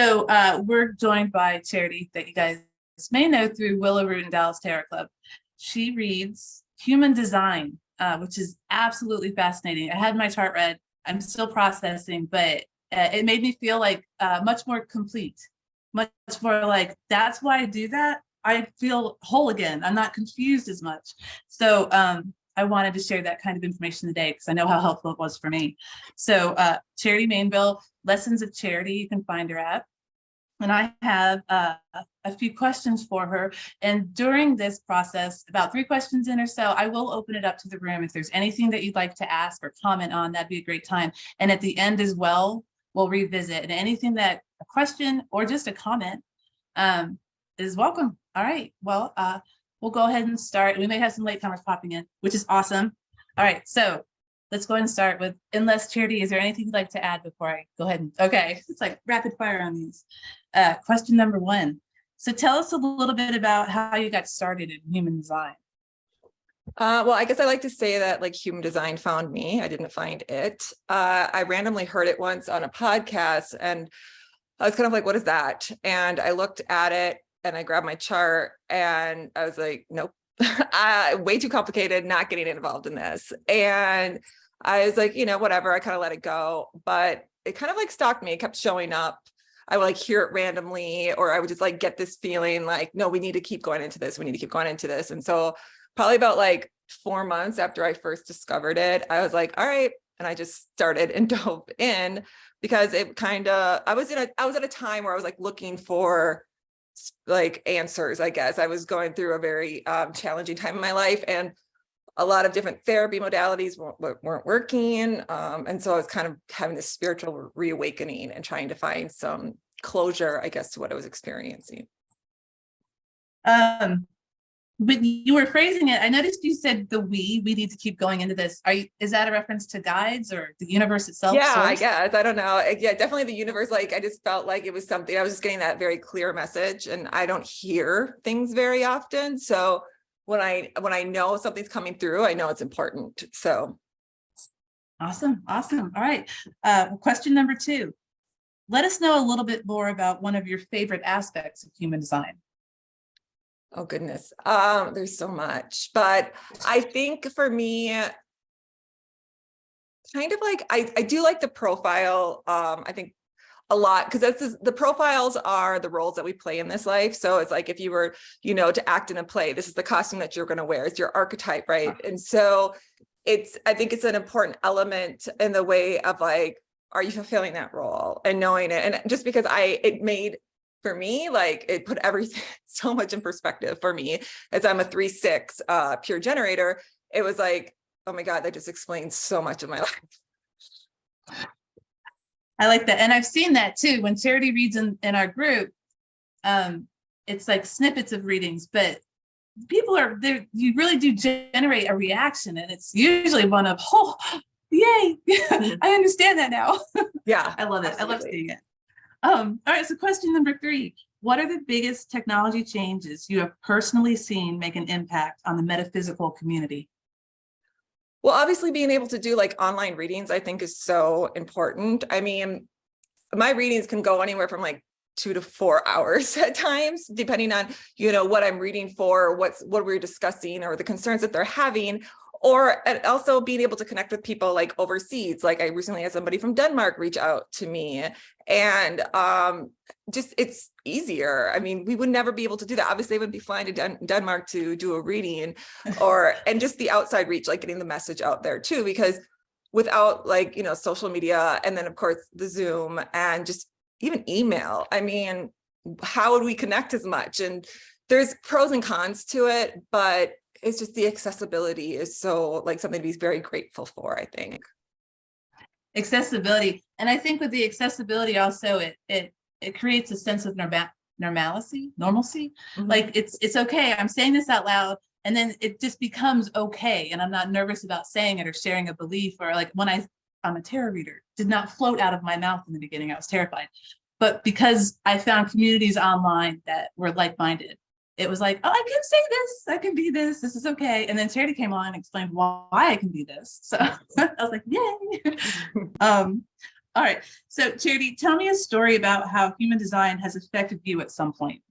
So we're joined by Charity, that you guys may know through Willow Root and Dallas Tarot Club. She reads human design, which is absolutely fascinating. I had my chart read. I'm still processing, but it made me feel like much more complete, much more like, that's why I do that. I feel whole again. I'm not confused as much. So I wanted to share that kind of information today because I know how helpful it was for me. So Charity Mainville, Lessons of Charity, you can find her at. And I have a few questions for her. And during this process, about 3 questions in or so, I will open it up to the room. If there's anything that you'd like to ask or comment on, that'd be a great time. And at the end as well, we'll revisit. And anything that a question or just a comment is welcome. All right, well, we'll go ahead and start. We may have some latecomers popping in, which is awesome. All right, so let's go ahead and start with, unless Charity, is there anything you'd like to add before I go ahead and, okay, it's like rapid fire on these. Question number 1. So tell us a little bit about how you got started in human design. Well, I guess I like to say that like human design found me. I didn't find it. I randomly heard it once on a podcast and I was kind of like, what is that? And I looked at it and I grabbed my chart and I was like, nope, way too complicated, not getting involved in this. And I was like, whatever, I kind of let it go, but it kind of like stalked me. It kept showing up. I would like hear it randomly, or I would just like get this feeling like, no, we need to keep going into this. We need to keep going into this. And so probably about like 4 months after I first discovered it, I was like, all right. And I just started and dove in because it kind of, I was at a time where I was like looking for like answers, I guess. I was going through a very challenging time in my life and a lot of different therapy modalities weren't working. And so I was kind of having this spiritual reawakening and trying to find some closure, I guess, to what I was experiencing. But you were phrasing it. I noticed you said we need to keep going into this. Is that a reference to guides or the universe itself? Yeah, source? I guess. I don't know. Yeah, definitely the universe. Like, I just felt like it was something, I was just getting that very clear message and I don't hear things very often. So when I know something's coming through, I know it's important. So. Awesome. All right. Question number 2. Let us know a little bit more about one of your favorite aspects of human design. Oh, goodness. There's so much, but I think for me, kind of like, I do like the profile. I think a lot, because the profiles are the roles that we play in this life. So it's like, if you were, to act in a play, this is the costume that you're going to wear. It's your archetype, right? And so I think it's an important element in the way of like, are you fulfilling that role and knowing it? And just because it made, for me, like it put everything so much in perspective for me, as I'm a 3/6 pure generator. It was like, oh my God, that just explains so much of my life. I like that. And I've seen that too. When Charity reads in our group, it's like snippets of readings, but people are there. You really do generate a reaction. And it's usually one of, oh, yay. I understand that now. Yeah. I love it. Absolutely. I love seeing it. All right. So question number 3, what are the biggest technology changes you have personally seen make an impact on the metaphysical community? Well, obviously being able to do like online readings, I think is so important. I mean, my readings can go anywhere from like 2 to 4 hours at times, depending on, what I'm reading for, what we're discussing or the concerns that they're having, or also being able to connect with people like overseas. Like I recently had somebody from Denmark reach out to me and just it's easier. I mean, we would never be able to do that. Obviously, they would be flying to Denmark to do a reading and just the outside reach, like getting the message out there too, because without like, social media and then of course the Zoom and just even email, I mean, how would we connect as much? And there's pros and cons to it, but it's just the accessibility is so like something to be very grateful for, I think. Accessibility. And I think with the accessibility also, it creates a sense of normalcy. Mm-hmm. Like it's okay. I'm saying this out loud. And then it just becomes okay. And I'm not nervous about saying it or sharing a belief, or like when I'm a tarot reader, did not float out of my mouth in the beginning. I was terrified. But because I found communities online that were like-minded, it was like, oh, I can say this, I can be this is okay. And then Charity came on and explained why I can be this. So I was like, yay. All right. So Charity, tell me a story about how human design has affected you at some point.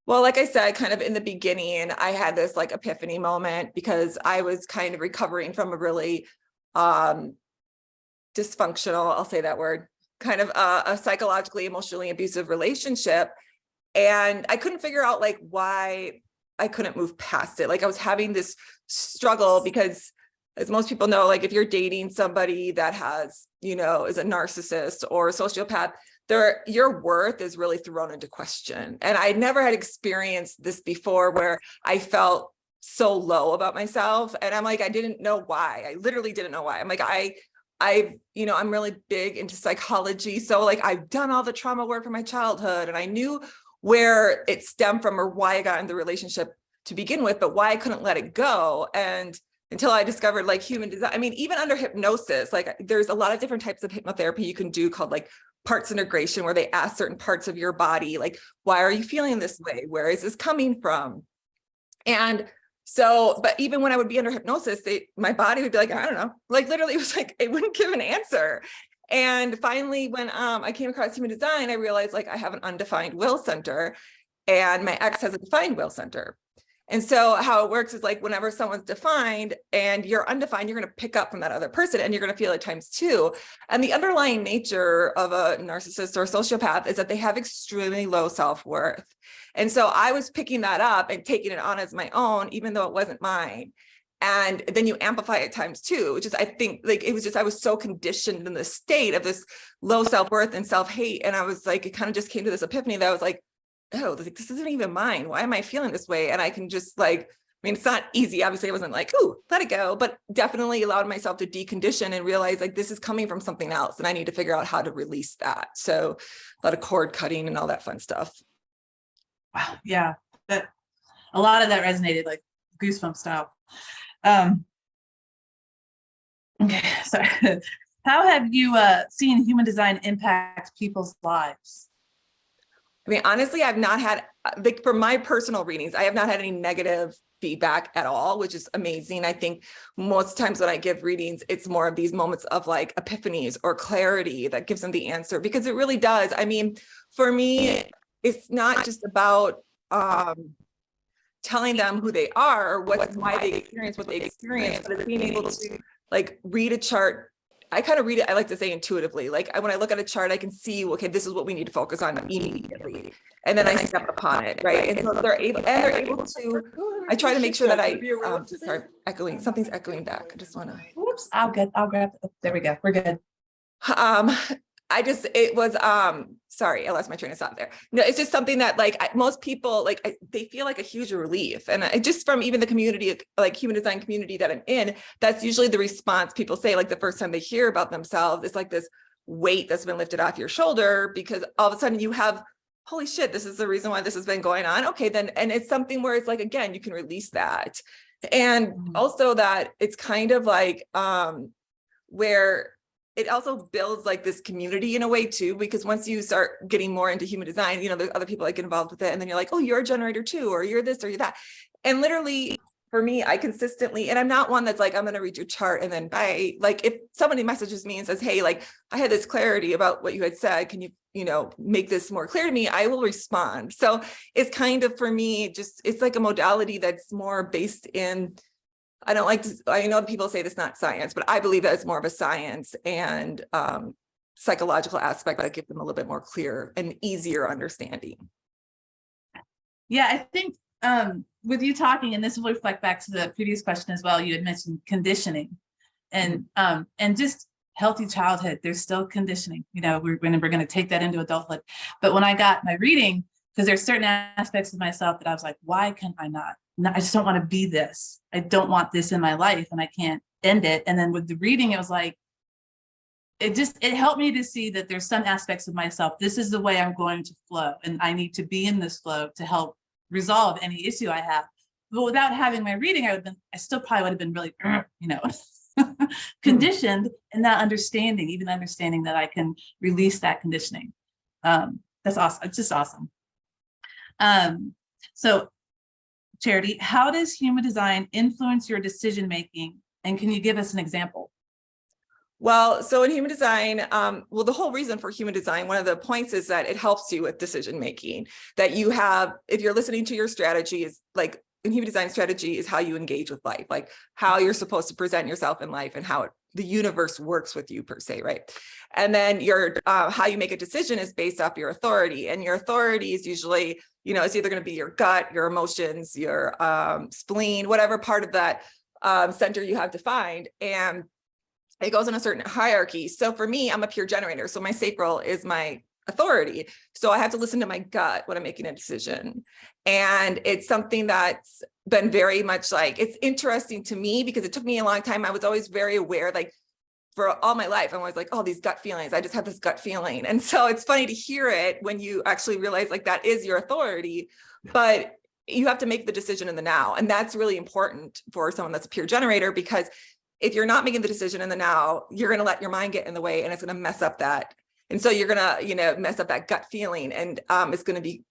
Well, like I said, kind of in the beginning, I had this like epiphany moment because I was kind of recovering from a really dysfunctional, I'll say that word, kind of a psychologically, emotionally abusive relationship. And I couldn't figure out like why I couldn't move past it. Like I was having this struggle because, as most people know, like if you're dating somebody that has, is a narcissist or a sociopath, your worth is really thrown into question. And I never had experienced this before where I felt so low about myself. And I'm like, I didn't know why. I literally didn't know why. I'm like, I'm really big into psychology. So like I've done all the trauma work from my childhood and I knew where it stemmed from or why I got in the relationship to begin with, but why I couldn't let it go. And until I discovered like human design, I mean, even under hypnosis, like there's a lot of different types of hypnotherapy you can do called like parts integration, where they ask certain parts of your body, like, why are you feeling this way? Where is this coming from? And so, but even when I would be under hypnosis, my body would be like, I don't know, like literally it was like, it wouldn't give an answer. And finally, when I came across human design, I realized like I have an undefined will center and my ex has a defined will center. And so how it works is like whenever someone's defined and you're undefined, you're going to pick up from that other person and you're going to feel it times two. And the underlying nature of a narcissist or a sociopath is that they have extremely low self-worth. And so I was picking that up and taking it on as my own, even though it wasn't mine. And then you amplify it times two, which is, I think, like, it was just, I was so conditioned in the state of this low self-worth and self-hate. And I was like, it kind of just came to this epiphany that I was like, oh, this isn't even mine. Why am I feeling this way? And I can just like, I mean, it's not easy. Obviously, I wasn't like, ooh, let it go, but definitely allowed myself to decondition and realize like this is coming from something else. And I need to figure out how to release that. So a lot of cord cutting and all that fun stuff. Wow. Yeah. That a lot of that resonated, like goosebump style. Okay. So how have you seen human design impact people's lives? I mean, honestly, I've not had, like, for my personal readings, I have not had any negative feedback at all, which is amazing. I think most times when I give readings, it's more of these moments of like epiphanies or clarity that gives them the answer, because it really does. I mean, for me, it's not just about telling them who they are or why they experience what they experience, but it's being able to like read a chart. I kind of read it, I like to say intuitively, like when I look at a chart, I can see, okay, this is what we need to focus on immediately. And then I step upon it, right? And so they're able to, I try to make sure that sorry, something's echoing back. I just want to. Oops, I'll grab it. There we go. We're good. Sorry, I lost my train of thought there. No, it's just something that like most people, like they feel like a huge relief. And I just, from even the community, like human design community that I'm in, that's usually the response people say, like the first time they hear about themselves, it's like this weight that's been lifted off your shoulder, because all of a sudden you have, holy shit, this is the reason why this has been going on. Okay, then, and it's something where it's like, again, you can release that. And also that it's kind of like, where it also builds like this community in a way too, because once you start getting more into human design, there's other people that get involved with it. And then you're like, oh, you're a generator too, or you're this or you're that. And literally for me, I consistently, and I'm not one that's like, I'm going to read your chart and then bye. Like if somebody messages me and says, hey, like I had this clarity about what you had said, can you, make this more clear to me? I will respond. So it's kind of, for me, just, it's like a modality that's more based in, I know people say it's not science, but I believe that it's more of a science and psychological aspect that give them a little bit more clear and easier understanding. Yeah, I think with you talking, and this will reflect back to the previous question as well, you had mentioned conditioning and just healthy childhood. There's still conditioning, we're going to take that into adulthood. But when I got my reading, because there's certain aspects of myself that I was like, why can I not? No, I just don't want to be this. I don't want this in my life and I can't end it. And then with the reading, it was like, it helped me to see that there's some aspects of myself. This is the way I'm going to flow. And I need to be in this flow to help resolve any issue I have. But without having my reading, I still probably would have been really, conditioned and not understanding, even understanding that I can release that conditioning. That's awesome. It's just awesome. So Charity, how does human design influence your decision-making? And can you give us an example? Well, so in human design, well, the whole reason for human design, one of the points is that it helps you with decision making. That you have, if you're listening to your strategy, is like in human design, strategy is how you engage with life, like how you're supposed to present yourself in life and how the universe works with you per se, right? And then your how you make a decision is based off your authority, and your authority is usually, it's either going to be your gut, your emotions, your spleen, whatever part of that center you have defined, and it goes in a certain hierarchy. So for me, I'm a pure generator. So my sacral is my authority. So I have to listen to my gut when I'm making a decision. And it's something that's been very much like, it's interesting to me because it took me a long time. I was always very aware, like for all my life, I'm always like, oh, these gut feelings. I just have this gut feeling. And so it's funny to hear it when you actually realize like that is your authority, but you have to make the decision in the now. And that's really important for someone that's a pure generator, because if you're not making the decision in the now, you're going to let your mind get in the way, and it's going to mess up that. And so you're going to, mess up that gut feeling, and it's going to be,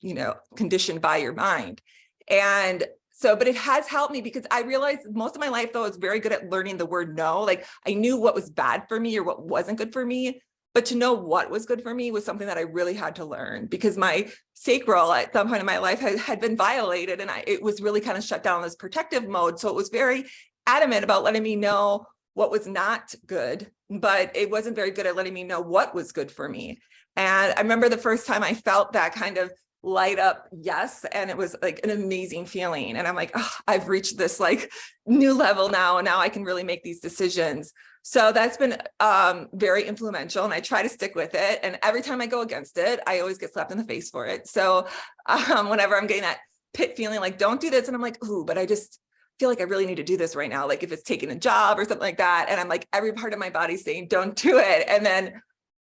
conditioned by your mind. And so, but it has helped me because I realized most of my life, though, I was very good at learning the word no. Like I knew what was bad for me or what wasn't good for me, but to know what was good for me was something that I really had to learn, because my sacral at some point in my life had been violated, and it was really kind of shut down in this protective mode. So it was very adamant about letting me know what was not good, but it wasn't very good at letting me know what was good for me. And I remember the first time I felt that kind of light up yes, and it was like an amazing feeling. And I'm like, oh, I've reached this like new level now, and now I can really make these decisions. So that's been very influential, and I try to stick with it. And every time I go against it, I always get slapped in the face for it. So whenever I'm getting that pit feeling like, don't do this, and I'm like, ooh, but I just feel like I really need to do this right now. Like if it's taking a job or something like that. And I'm like, every part of my body's saying, don't do it. And then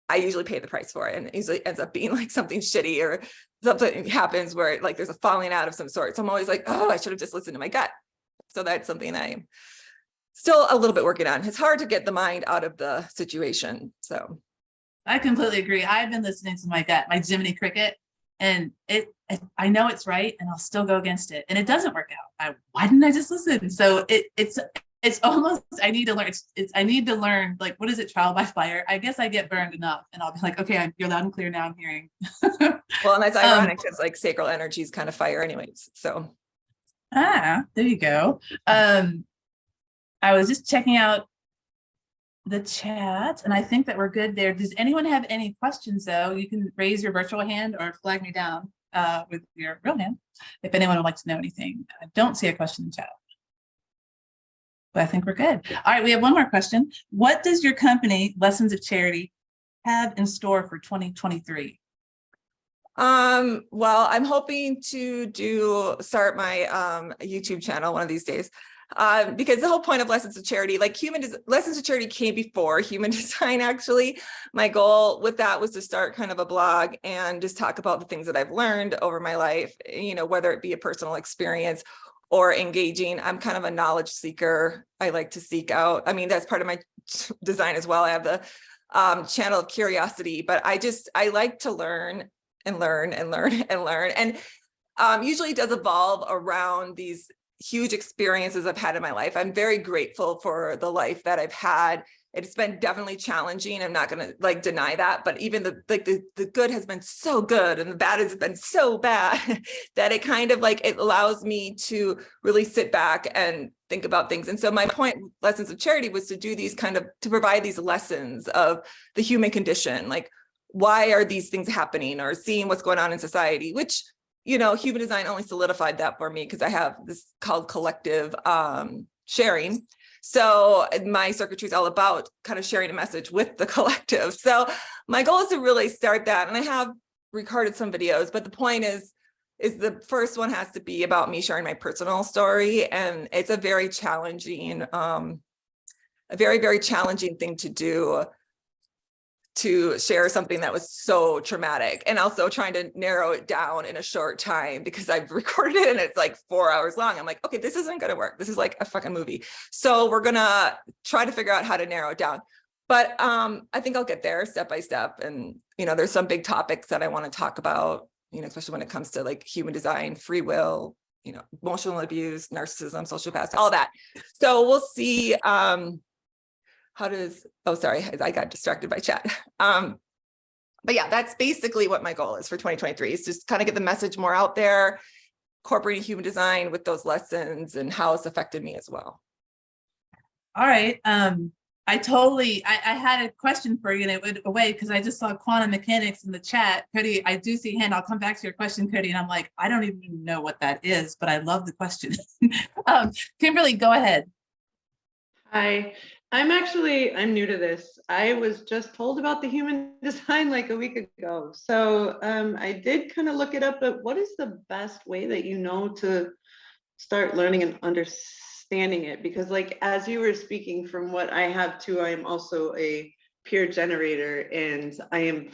I usually pay the price for it. And it usually ends up being like something shitty, or something happens where like there's a falling out of some sort. So I'm always like, oh, I should have just listened to my gut. So that's something I'm still a little bit working on. It's hard to get the mind out of the situation. So I completely agree. I've been listening to my gut, my Jiminy Cricket, and I know it's right, and I'll still go against it, and it doesn't work out. Why didn't I just listen? So it's almost, I need to learn. I need to learn, like, what is it? Trial by fire. I guess I get burned enough, and I'll be like, okay, you're loud and clear now. I'm hearing. Well, and that's ironic because like sacral energy is kind of fire, anyways. So there you go. I was just checking out the chat, and I think that we're good there. Does anyone have any questions, though? You can raise your virtual hand or flag me down with your real hand if anyone would like to know anything. I don't see a question in chat, but I think we're good. All right, we have one more question. What does your company, Lessons of Charity, have in store for 2023? Well, I'm hoping to start my YouTube channel one of these days. Because the whole point of Lessons of Charity, like Lessons of Charity came before human design, actually. My goal with that was to start kind of a blog and just talk about the things that I've learned over my life, whether it be a personal experience or engaging. I'm kind of a knowledge seeker. I like to seek out. I mean, that's part of my design as well. I have the channel of curiosity, but I like to learn and learn and learn and learn. And usually it does evolve around these huge experiences I've had in my life. I'm very grateful for the life that I've had. It's been definitely challenging. I'm not going to like deny that, but even the good has been so good and the bad has been so bad that it kind of like, it allows me to really sit back and think about things. And so my point, Lessons of Charity, was to do these kind of, to provide these lessons of the human condition. Like, why are these things happening, or seeing what's going on in society, which, human design only solidified that for me because I have this called collective sharing. So my circuitry is all about kind of sharing a message with the collective. So my goal is to really start that. And I have recorded some videos, but the point is the first one has to be about me sharing my personal story. And it's a very challenging, very, very challenging thing to do, to share something that was so traumatic, and also trying to narrow it down in a short time because I've recorded it and it's like 4 hours long. I'm like, okay, this isn't going to work. This is like a fucking movie. So we're going to try to figure out how to narrow it down. But I think I'll get there step by step. And, there's some big topics that I want to talk about, especially when it comes to like human design, free will, emotional abuse, narcissism, sociopath, all that. So we'll see. oh, sorry, I got distracted by chat. But yeah, that's basically what my goal is for 2023 is just kind of get the message more out there, incorporating human design with those lessons and how it's affected me as well. All right. I had a question for you and it went away because I just saw quantum mechanics in the chat. Cody, I do see hand. I'll come back to your question, Cody. And I'm like, I don't even know what that is, but I love the question. Kimberly, go ahead. Hi, I'm new to this. I was just told about the human design like a week ago. So I did kind of look it up, but what is the best way that you know to start learning and understanding it? Because like, as you were speaking, from what I have too, I am also a peer generator, and I am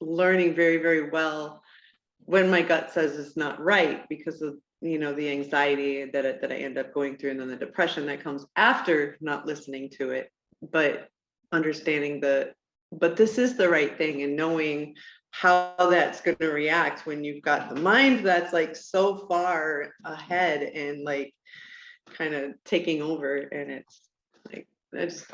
learning very well when my gut says it's not right because of, you know, the anxiety that I end up going through, and then the depression that comes after not listening to it, but understanding but this is the right thing, and knowing how that's going to react when you've got the mind that's like so far ahead and like kind of taking over. And it's like,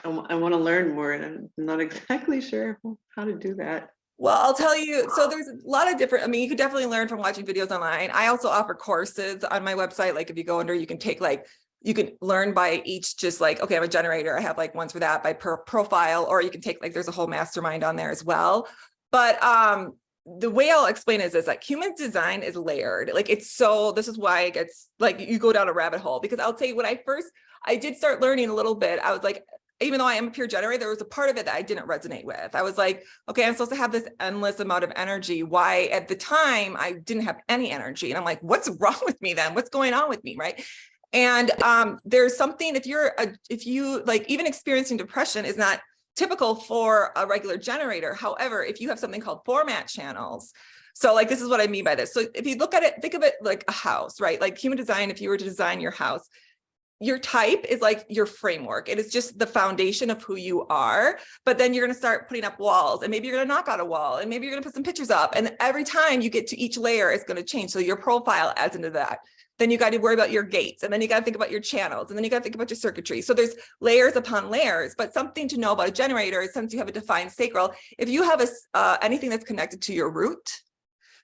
I want to learn more, and I'm not exactly sure how to do that. Well, I'll tell you, so there's a lot of different, I mean, you could definitely learn from watching videos online. I also offer courses on my website. Like if you go under, you can take like, you can learn by each, just like, okay, I'm a generator. I have like ones for that by per profile, or you can take like, there's a whole mastermind on there as well. But the way I'll explain it is like human design is layered. Like it's so, this is why it gets like, you go down a rabbit hole, because I'll tell you when I did start learning a little bit, I was like, even though I am a pure generator, there was a part of it that I didn't resonate with. I was like, okay, I'm supposed to have this endless amount of energy. Why at the time I didn't have any energy? And I'm like, what's wrong with me then? What's going on with me, right? And there's something, if you like, even experiencing depression is not typical for a regular generator. However, if you have something called format channels, so like, this is what I mean by this. So if you look at it, think of it like a house, right? Like human design, if you were to design your house, your type is like your framework. It is just the foundation of who you are. But then you're going to start putting up walls, and maybe you're going to knock out a wall, and maybe you're going to put some pictures up. And every time you get to each layer, it's going to change. So your profile adds into that. Then you got to worry about your gates, and then you got to think about your channels, and then you got to think about your circuitry. So there's layers upon layers. But something to know about a generator is, since you have a defined sacral, if you have anything that's connected to your root.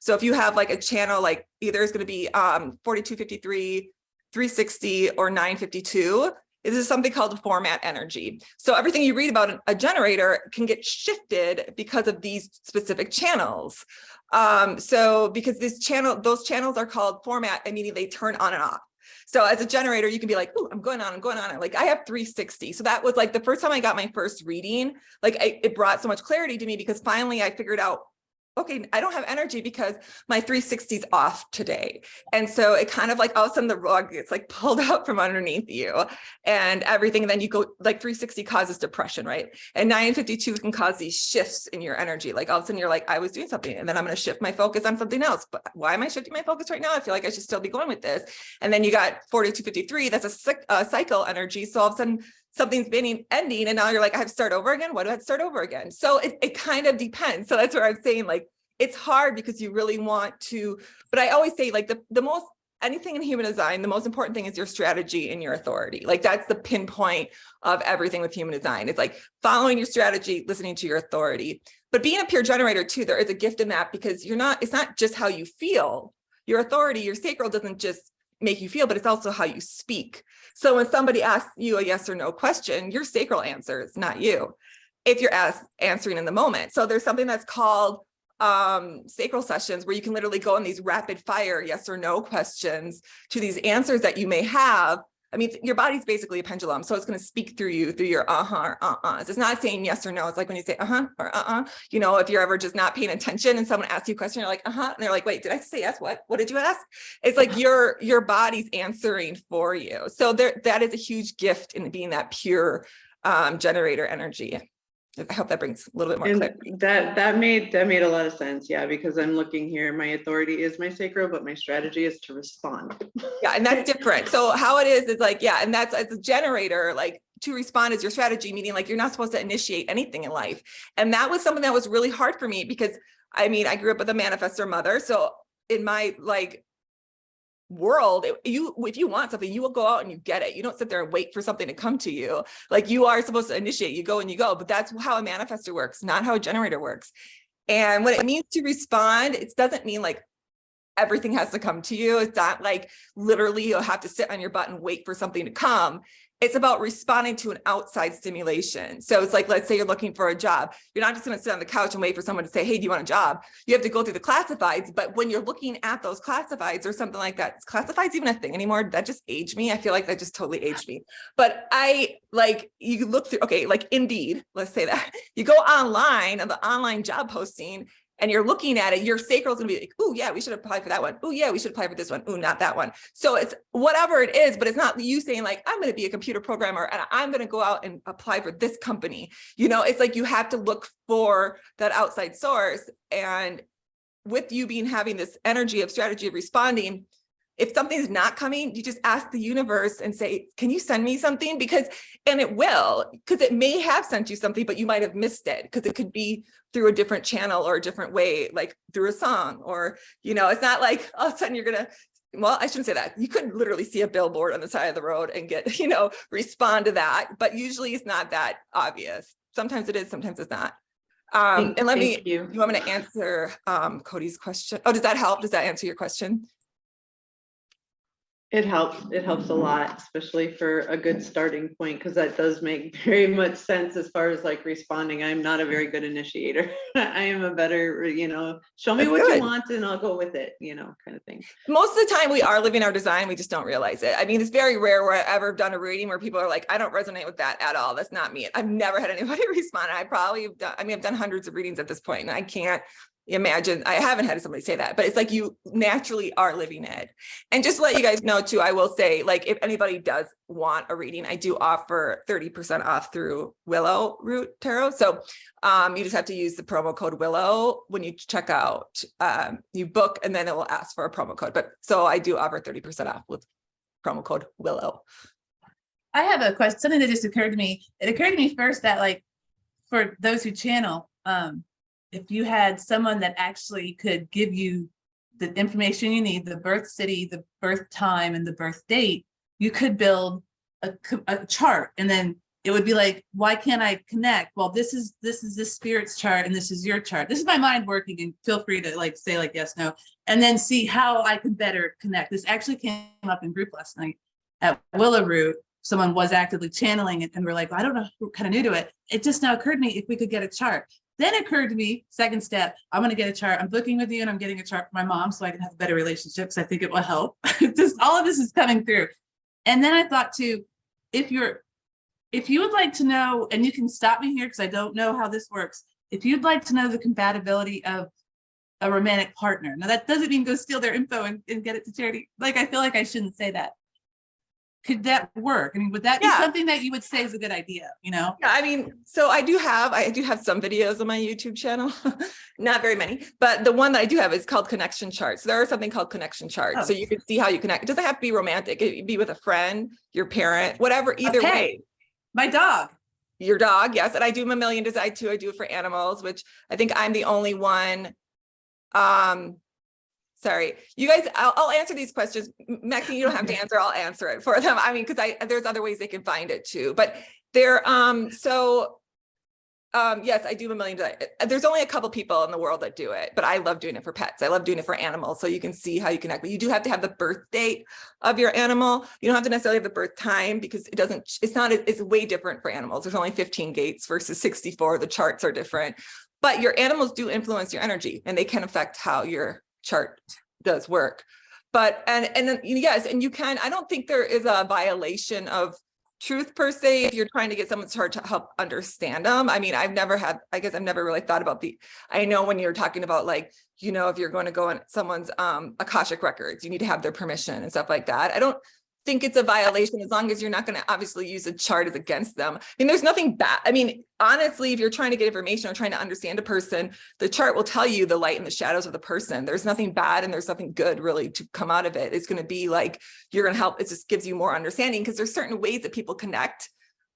So if you have like a channel, like either it's going to be 4253, 360, or 952, this is something called format energy. So everything you read about a generator can get shifted because of these specific channels. So because those channels are called format, meaning they turn on and off. So as a generator, you can be like, oh, I'm going on. Like I have 360. So that was like the first time I got my first reading, like it brought so much clarity to me, because finally I figured out, okay, I don't have energy because my 360 is off today. And so it kind of like all of a sudden the rug gets like pulled out from underneath you and everything. And then you go like 360 causes depression, right? And 952 can cause these shifts in your energy. Like all of a sudden you're like, I was doing something and then I'm going to shift my focus on something else. But why am I shifting my focus right now? I feel like I should still be going with this. And then you got 4253, that's a cycle energy. So all of a sudden something's ending, and now you're like, I have to start over again. Why do I have to start over again? So it kind of depends. So that's where I'm saying, like, it's hard because you really want to, but I always say like anything in human design, the most important thing is your strategy and your authority. Like that's the pinpoint of everything with human design. It's like following your strategy, listening to your authority. But being a pure generator too, there is a gift in that, because it's not just how you feel. Your authority, your sacral doesn't just make you feel, but it's also how you speak. So when somebody asks you a yes or no question, your sacral answers, not you, if you're answering in the moment. So there's something that's called sacral sessions, where you can literally go in these rapid fire yes or no questions to these answers that you may have. I mean, your body's basically a pendulum, so it's going to speak through you through your or It's not saying yes or no. It's like when you say or you know, if you're ever just not paying attention and someone asks you a question, you're like and they're like, wait, did I say yes? What did you ask? It's like your body's answering for you. So that is a huge gift in being that pure generator energy. I hope that brings a little bit more clarity. That made a lot of sense. Yeah, because I'm looking here, my authority is my sacral, but my strategy is to respond. Yeah, and that's different. So how it is like, yeah, and that's as a generator, like to respond is your strategy, meaning like you're not supposed to initiate anything in life. And that was something that was really hard for me, because I mean, I grew up with a manifestor mother. So in my like world, if you want something, you will go out and you get it. You don't sit there and wait for something to come to you. Like, you are supposed to initiate, you go and you go, but that's how a manifestor works, not how a generator works. And when it means to respond, it doesn't mean like everything has to come to you. It's not like literally you'll have to sit on your butt and wait for something to come. It's about responding to an outside stimulation. So it's like, let's say you're looking for a job. You're not just going to sit on the couch and wait for someone to say, hey, do you want a job? You have to go through the classifieds. But when you're looking at those classifieds or something like that, is classifieds even a thing anymore? That just aged me. I feel like that just totally aged me. But you look through, okay, like Indeed, let's say that. You go online on the online job posting, and you're looking at it, your sacral is going to be like, oh yeah, we should apply for that one. Oh yeah, we should apply for this one. Oh, not that one. So it's whatever it is, but it's not you saying like, I'm going to be a computer programmer and I'm going to go out and apply for this company. It's like, you have to look for that outside source. And with you having this energy of strategy of responding, if something's not coming, you just ask the universe and say, can you send me something? And it will, because it may have sent you something, but you might have missed it, because it could be through a different channel or a different way, like through a song, or, it's not like all of a sudden you're going to, well, I shouldn't say that. You could literally see a billboard on the side of the road and get, respond to that, but usually it's not that obvious. Sometimes it is, sometimes it's not. And you want me to answer Cody's question? Oh, does that help? Does that answer your question? It helps a lot, especially for a good starting point, because that does make very much sense as far as like responding. I'm not a very good initiator. I am a better, show me what you want and I'll go with it, kind of thing. Most of the time we are living our design. We just don't realize it. I mean, it's very rare where I've ever done a reading where people are like, I don't resonate with that at all. That's not me. I've never had anybody respond. I've done hundreds of readings at this point, and I can't imagine, I haven't had somebody say that, but it's like you naturally are living it. And just to let you guys know too, I will say, like, if anybody does want a reading, I do offer 30% off through Willow Root Tarot. So you just have to use the promo code Willow when you check out. You book, and then it will ask for a promo code. But so I do offer 30% off with promo code Willow. I have a question, something that just occurred to me. It occurred to me first that, like, for those who channel, if you had someone that actually could give you the information you need, the birth city, the birth time, and the birth date, you could build a chart. And then it would be like, why can't I connect? Well, this is this spirit's chart, and this is your chart. This is my mind working, and feel free to like say like yes, no, and then see how I can better connect. This actually came up in group last night at Willow Root. Someone was actively channeling it, and we're like, well, I don't know, we're kind of new to it. It just now occurred to me if we could get a chart. Then it occurred to me, second step, I'm going to get a chart. I'm booking with you, and I'm getting a chart for my mom so I can have a better relationship, because I think it will help. Just all of this is coming through. And then I thought too, if you would like to know, and you can stop me here because I don't know how this works. If you'd like to know the compatibility of a romantic partner, now that doesn't mean go steal their info and get it to Charity. Like, I feel like I shouldn't say that. Could that work? I mean, would that be something that you would say is a good idea? Yeah, I mean, so I do have some videos on my YouTube channel, not very many, but the one that I do have is called connection charts. There is something called connection charts. So you can see how you connect. It doesn't have to be romantic. It could be with a friend, your parent, whatever, either way. My dog. Your dog, yes. And I do mammalian design too. I do it for animals, which I think I'm the only one. Sorry, you guys, I'll answer these questions. Maxine, you don't have to answer. I'll answer it for them. I mean, because there's other ways they can find it too. But there, yes, I do mammalian design. There's only a couple people in the world that do it, but I love doing it for pets. I love doing it for animals. So you can see how you connect. But you do have to have the birth date of your animal. You don't have to necessarily have the birth time, because it's way different for animals. There's only 15 gates versus 64. The charts are different, but your animals do influence your energy, and they can affect how your chart does work. But and then yes, and you can, I don't think there is a violation of truth per se if you're trying to get someone's chart to help understand them. I mean, I've never really thought about I know when you're talking about, like, if you're going to go on someone's Akashic records, you need to have their permission and stuff like that. I don't think it's a violation, as long as you're not going to obviously use a chart as against them. I mean, there's nothing bad. I mean, honestly, if you're trying to get information or trying to understand a person, the chart will tell you the light and the shadows of the person. There's nothing bad and there's nothing good really to come out of it. It's going to be like, you're going to help. It just gives you more understanding, because there's certain ways that people connect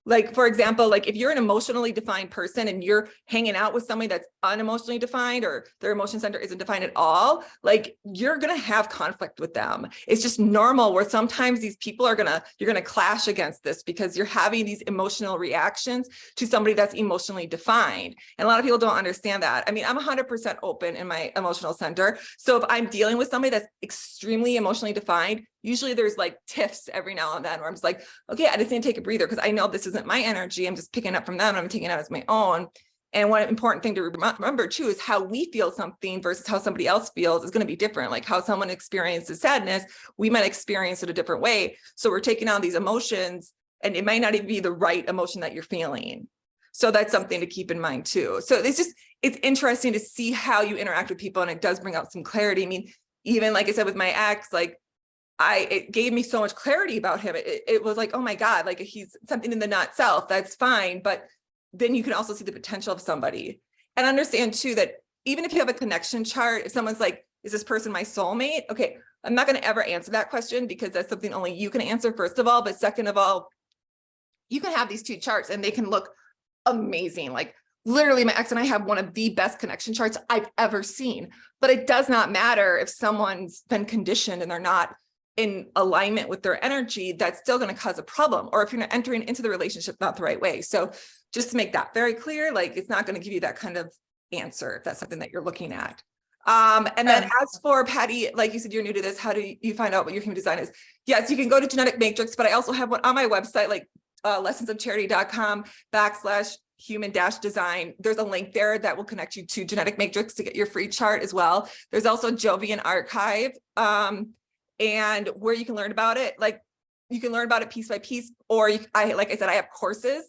Like, for example, like if you're an emotionally defined person and you're hanging out with somebody that's unemotionally defined or their emotion center isn't defined at all, like you're going to have conflict with them. It's just normal where sometimes these people you're going to clash against this because you're having these emotional reactions to somebody that's emotionally defined. And a lot of people don't understand that. I mean, I'm 100% open in my emotional center. So if I'm dealing with somebody that's extremely emotionally defined, usually there's like tiffs every now and then where I'm just like, okay, I just need to take a breather because I know this isn't my energy. I'm just picking up from them. I'm taking it out as my own. And one important thing to remember too is how we feel something versus how somebody else feels is going to be different. Like how someone experiences sadness, we might experience it a different way. So we're taking on these emotions and it might not even be the right emotion that you're feeling. So that's something to keep in mind too. So it's interesting to see how you interact with people, and it does bring out some clarity. I mean, even like I said with my ex, like it gave me so much clarity about him. It was like, oh my God, like he's something in the not self, that's fine. But then you can also see the potential of somebody and understand too, that even if you have a connection chart, if someone's like, is this person my soulmate? Okay, I'm not going to ever answer that question because that's something only you can answer, first of all. But second of all, you can have these two charts and they can look amazing. Like literally my ex and I have one of the best connection charts I've ever seen, but it does not matter if someone's been conditioned and they're not in alignment with their energy, that's still going to cause a problem. Or if you're not entering into the relationship not the right way. So just to make that very clear, like it's not going to give you that kind of answer if that's something that you're looking at. And then as for Patty, like you said, you're new to this. How do you find out what your human design is? Yes, you can go to Genetic Matrix, but I also have one on my website, like lessonsofcharity.com/human-design. There's a link there that will connect you to Genetic Matrix to get your free chart as well. There's also Jovian Archive. And where you can learn about it, like you can learn about it piece by piece, or like I said, I have courses.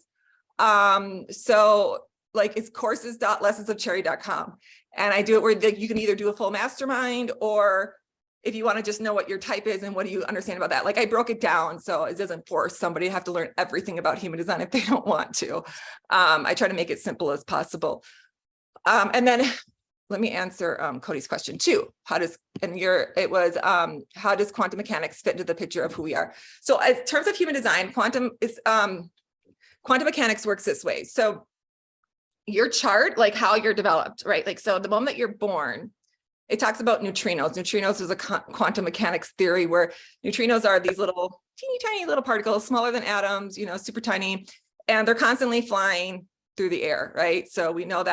So like it's courses.lessonsofcharity.com. And I do it where you can either do a full mastermind, or if you want to just know what your type is and what do you understand about that. Like I broke it down so it doesn't force somebody to have to learn everything about human design if they don't want to. I try to make it simple as possible. And then let me answer Cody's question too. How does quantum mechanics fit into the picture of who we are? So in terms of human design, quantum mechanics works this way. So your chart, like how you're developed, right? Like, so the moment that you're born, it talks about neutrinos. Neutrinos is a quantum mechanics theory where neutrinos are these little teeny tiny little particles, smaller than atoms, super tiny, and they're constantly flying through the air, right? So we know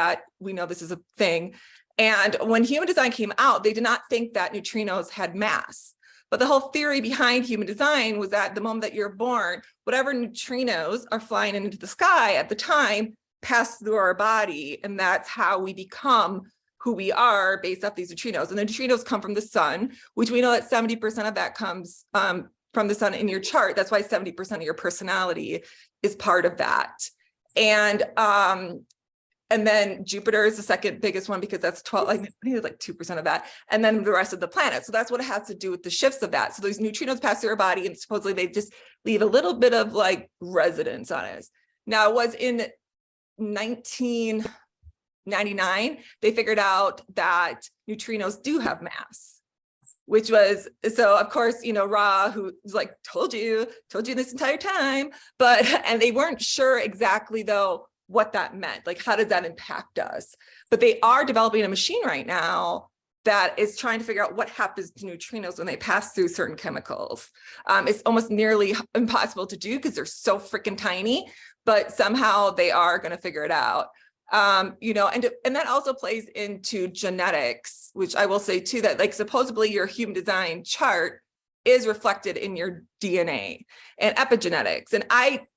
this is a thing. And when human design came out, they did not think that neutrinos had mass. But the whole theory behind human design was that the moment that you're born, whatever neutrinos are flying into the sky at the time pass through our body. And that's how we become who we are based off these neutrinos. And the neutrinos come from the sun, which we know that 70% of that comes from the sun in your chart. That's why 70% of your personality is part of that. And then Jupiter is the second biggest one because that's 12, I think it's like 2% of that. And then the rest of the planet. So that's what it has to do with the shifts of that. So those neutrinos pass through our body and supposedly they just leave a little bit of like residence on us. Now it was in 1999, they figured out that neutrinos do have mass, which was, so of course, Ra, who was like, told you this entire time, and they weren't sure exactly though, what that meant, like how does that impact us? But they are developing a machine right now that is trying to figure out what happens to neutrinos when they pass through certain chemicals. It's almost nearly impossible to do because they're so freaking tiny, but somehow they are going to figure it out. And that also plays into genetics, which I will say too, that like supposedly your human design chart is reflected in your DNA and epigenetics. And I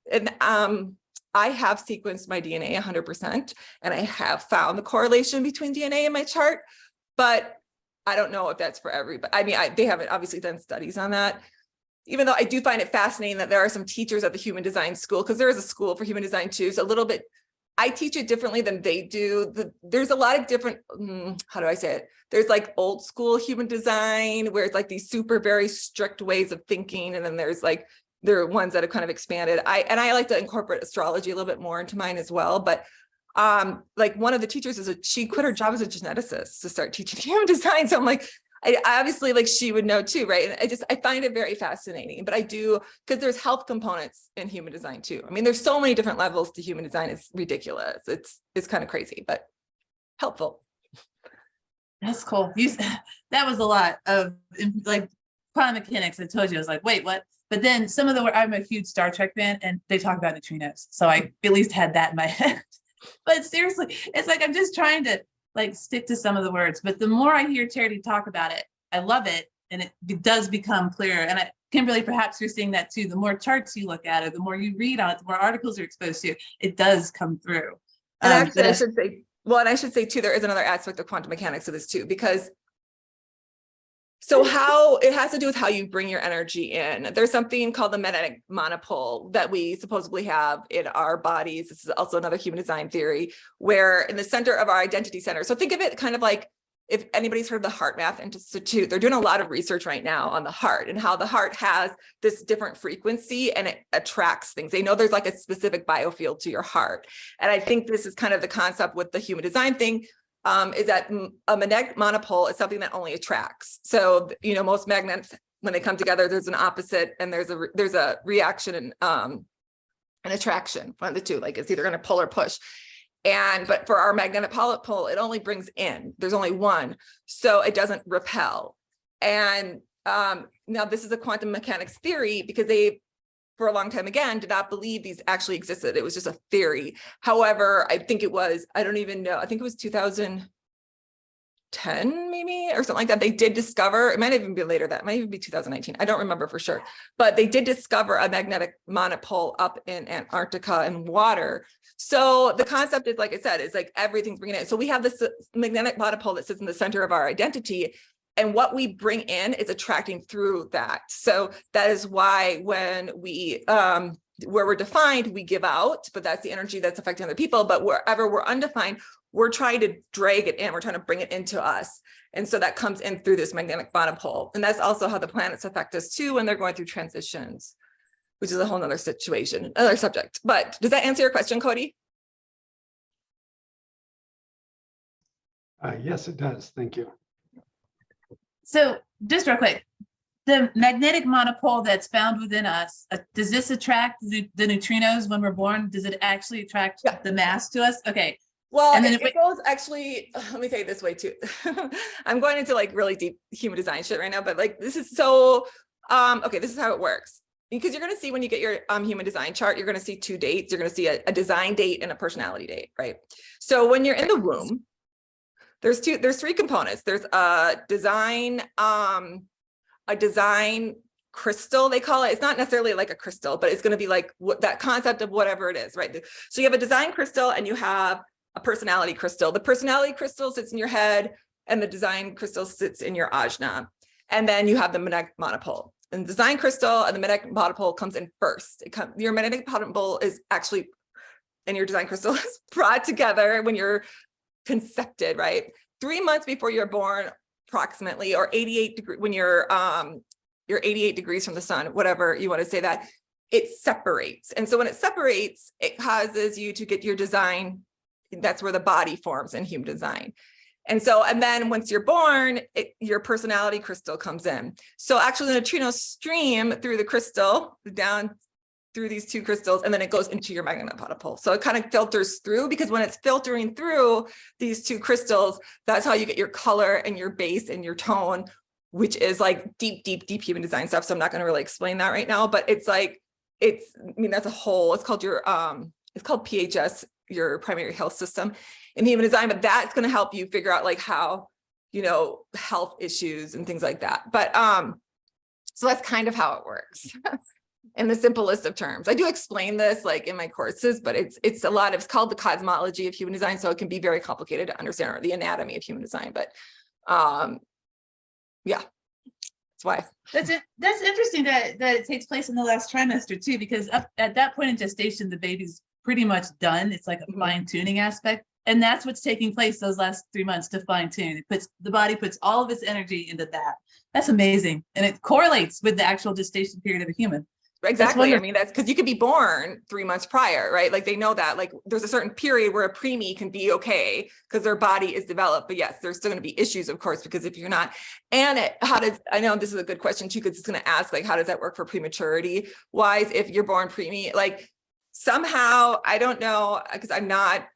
have sequenced my DNA 100%, and I have found the correlation between DNA and my chart, but I don't know if that's for everybody. I mean, they haven't obviously done studies on that, even though I do find it fascinating that there are some teachers at the human design school, because there is a school for human design too. So a little bit, I teach it differently than they do. There's a lot of different, how do I say it? There's like old school human design where it's like these super, very strict ways of thinking. And then there's like, there are ones that have kind of expanded. I like to incorporate astrology a little bit more into mine as well. But like one of the teachers she quit her job as a geneticist to start teaching human design. So I'm like, I obviously, like, she would know too, right? And I find it very fascinating, but I do, because there's health components in human design too. I mean, there's so many different levels to human design. It's ridiculous. It's kind of crazy, but helpful. That's cool. That was a lot of like quantum mechanics. I told you, I was like, wait, what? But then some of I'm a huge Star Trek fan, and they talk about neutrinos. So I at least had that in my head. But seriously, it's like, I'm just trying to like stick to some of the words. But the more I hear Charity talk about it, I love it. And it does become clearer. And Kimberly, perhaps you're seeing that too. The more charts you look at it, the more you read on it, the more articles you're exposed to, it does come through. And actually, I should say, well, and I should say too, there is another aspect of quantum mechanics of this too, because so how it has to do with how you bring your energy in. There's something called the magnetic monopole that we supposedly have in our bodies. This is also another human design theory, where in the center of our identity center. So think of it kind of like, if anybody's heard of the Heart Math Institute, they're doing a lot of research right now on the heart and how the heart has this different frequency and it attracts things. They know there's like a specific biofield to your heart. And I think this is kind of the concept with the human design thing, is that a magnetic monopole is something that only attracts. So, you know, most magnets, when they come together, there's an opposite and there's a reaction and an attraction, one of the two, like it's either going to pull or push. But for our magnetic pole, it only brings in, there's only one, so it doesn't repel. And now this is a quantum mechanics theory, because they, for a long time, again, did not believe these actually existed. It was just a theory. However, I think it was, I don't even know, I think it was 2010 maybe, or something like that. They did discover, it might even be later, that might even be 2019. I don't remember for sure, but they did discover a magnetic monopole up in Antarctica and water. So the concept is, like I said, is like everything's bringing in. So we have this magnetic monopole that sits in the center of our identity, and what we bring in is attracting through that. So that is why when we, where we're defined, we give out, but that's the energy that's affecting other people. But wherever we're undefined, we're trying to drag it in, we're trying to bring it into us. And so that comes in through this magnetic monopole. And that's also how the planets affect us too, when they're going through transitions, which is a whole nother situation, another subject. But does that answer your question, Cody? Yes, it does. Thank you. So just real quick, the magnetic monopole that's found within us, does this attract the neutrinos when we're born? Does it actually attract the mass to us? Okay. Well, and then it goes actually, let me say it this way too. I'm going into like really deep human design shit right now, but like, this is so, okay, this is how it works. Because you're going to see when you get your human design chart, you're going to see two dates. You're going to see a design date and a personality date, right? So when you're in the womb, there's three components. There's a design crystal, they call it. It's not necessarily like a crystal, but it's going to be like that concept of whatever it is, right? So you have a design crystal and you have a personality crystal. The personality crystal sits in your head and the design crystal sits in your ajna. And then you have the magnetic monopole. And the design crystal and the magnetic monopole comes in first. Your magnetic monopole is actually, and your design crystal is brought together when you're concepted, right? 3 months before you're born, approximately, or 88 degrees, when you're 88 degrees from the sun, whatever you want to say that, it separates. And so when it separates, it causes you to get your design. That's where the body forms in human design. And then once you're born, your personality crystal comes in. So actually the neutrino stream through the crystal down through these two crystals, and then it goes into your magnetic monopole. So it kind of filters through, because when it's filtering through these two crystals, that's how you get your color and your base and your tone, which is like deep human design stuff. So I'm not going to really explain that right now, but it's like, I mean, that's a whole, it's called PHS, your primary health system in human design, but that's going to help you figure out like how, you know, health issues and things like that. But so that's kind of how it works in the simplest of terms. I do explain this like in my courses, but it's called the cosmology of human design, so it can be very complicated to understand, or the anatomy of human design. But yeah, that's why. That's interesting that it takes place in the last trimester too, because at that point in gestation, the baby's pretty much done. It's like a fine-tuning aspect. And that's what's taking place those last 3 months, to fine-tune. The body puts all of its energy into that. That's amazing. And it correlates with the actual gestation period of a human. Exactly. I mean, that's because you could be born 3 months prior, right? Like they know that, like there's a certain period where a preemie can be okay because their body is developed. But yes, there's still going to be issues, of course, because if you're not, and I know this is a good question too, because it's going to ask like, how does that work for prematurity wise? If you're born preemie, like somehow, I don't know, because I'm not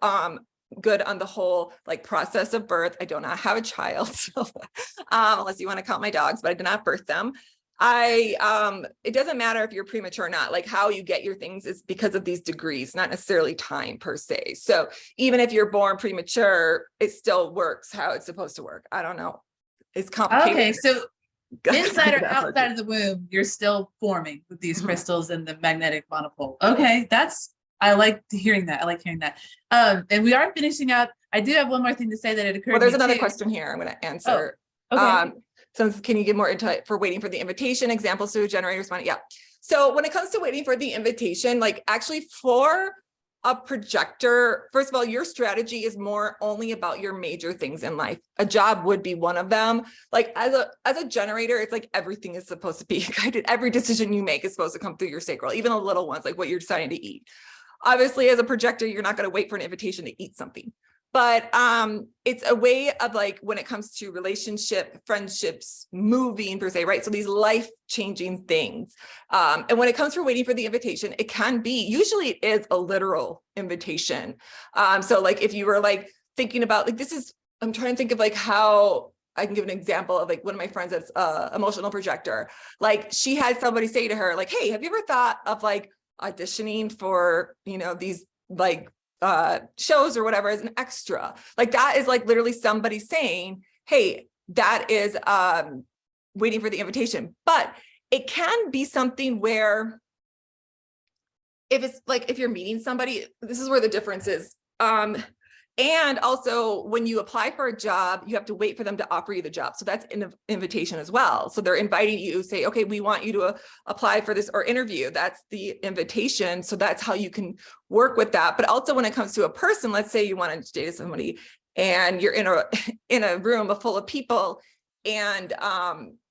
good on the whole like process of birth. I do not have a child, so, unless you want to count my dogs, but I did not birth them. It doesn't matter if you're premature or not, like how you get your things is because of these degrees, not necessarily time per se. So even if you're born premature, it still works how it's supposed to work. I don't know. It's complicated. Okay, so inside or outside of the womb, you're still forming with these crystals and the magnetic monopole. Okay, I like hearing that. I like hearing that. And we are finishing up. I do have one more thing to say that it occurred. Well, there's another question here I'm going to answer. Oh, okay. So can you give more insight for waiting for the invitation? Examples to generate responding? Yeah. So when it comes to waiting for the invitation, like actually for a projector, first of all, your strategy is more only about your major things in life. A job would be one of them. Like as a generator, it's like everything is supposed to be guided. Every decision you make is supposed to come through your sacral, even the little ones, like what you're deciding to eat. Obviously, as a projector, you're not going to wait for an invitation to eat something. But it's a way of like when it comes to relationship, friendships, moving per se, right? So these life-changing things. And when it comes to waiting for the invitation, it can be, usually it is a literal invitation. So like if you were like thinking about like, I'm trying to think of like how I can give an example of like one of my friends that's emotional projector. Like she had somebody say to her like, hey, have you ever thought of like auditioning for, these like shows or whatever as an extra? Like that is like literally somebody saying, hey, that is waiting for the invitation. But it can be something where if it's like if you're meeting somebody, this is where the difference is. And also when you apply for a job, you have to wait for them to offer you the job. So that's an invitation as well. So they're inviting you, say, okay, we want you to apply for this or interview. That's the invitation. So that's how you can work with that. But also when it comes to a person, let's say you want to date somebody and you're in a room full of people and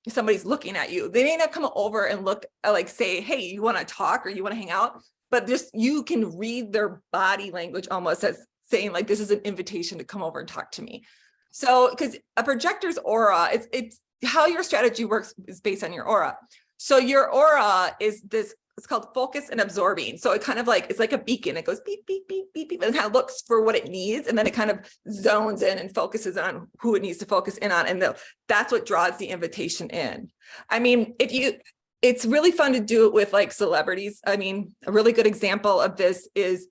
somebody's looking at you. They may not come over and look like say, hey, you want to talk or you want to hang out, but just you can read their body language almost as saying like, this is an invitation to come over and talk to me. So, because a projector's aura, it's how your strategy works is based on your aura. So your aura is this, it's called focus and absorbing. So it kind of like, it's like a beacon. It goes beep, beep, beep, beep, beep, and it kind of looks for what it needs. And then it kind of zones in and focuses on who it needs to focus in on. And that's what draws the invitation in. I mean, it's really fun to do it with like celebrities. I mean, a really good example of this is,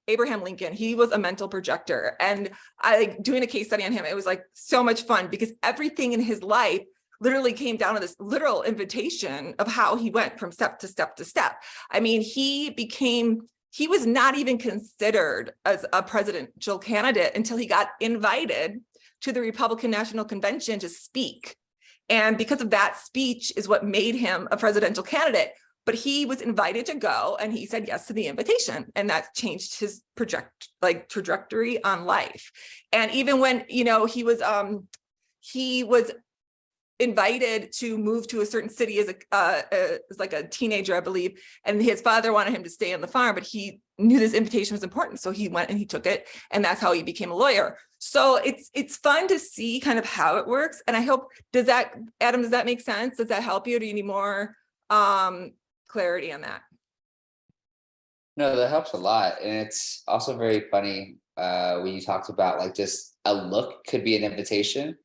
Abraham Lincoln. He was a mental projector, and I like doing a case study on him. It was like so much fun because everything in his life literally came down to this literal invitation of how he went from step to step to step. I mean, he was not even considered as a presidential candidate until he got invited to the Republican National Convention to speak. And because of that speech is what made him a presidential candidate. But he was invited to go and he said yes to the invitation, and that changed his trajectory on life. And even when, he was invited to move to a certain city as like a teenager, I believe, and his father wanted him to stay on the farm, but he knew this invitation was important. So he went and he took it, and that's how he became a lawyer. So it's fun to see kind of how it works. And I hope, Adam, does that make sense? Does that help you? Or do you need more clarity on that? No, that helps a lot. And it's also very funny when you talked about like just a look could be an invitation.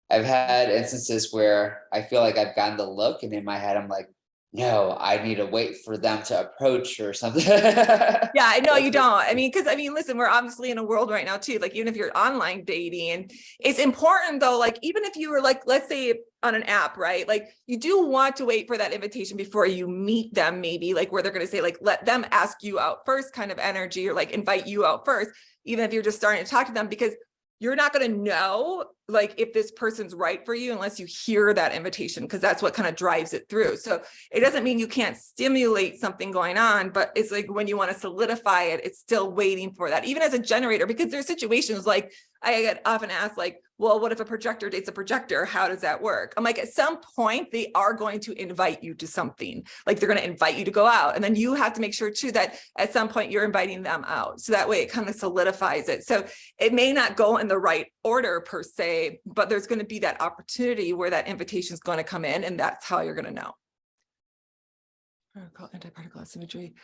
I've had instances where I feel like I've gotten the look and in my head I'm like, no, I need to wait for them to approach or something. Yeah, I know you don't. I mean, listen, we're obviously in a world right now too, like even if you're online dating, and it's important though, like even if you were like, let's say on an app, right? Like you do want to wait for that invitation before you meet them, maybe like where they're going to say like, let them ask you out first kind of energy, or like invite you out first, even if you're just starting to talk to them, because you're not going to know like if this person's right for you unless you hear that invitation, because that's what kind of drives it through. So it doesn't mean you can't stimulate something going on, but it's like when you want to solidify it, it's still waiting for that, even as a generator, because there's situations like I get often asked like, well, what if a projector dates a projector? How does that work? I'm like, at some point, they are going to invite you to something. Like they're going to invite you to go out. And then you have to make sure too, that at some point you're inviting them out. So that way it kind of solidifies it. So it may not go in the right order per se, but there's going to be that opportunity where that invitation is going to come in, and that's how you're going to know. Particle, antiparticle asymmetry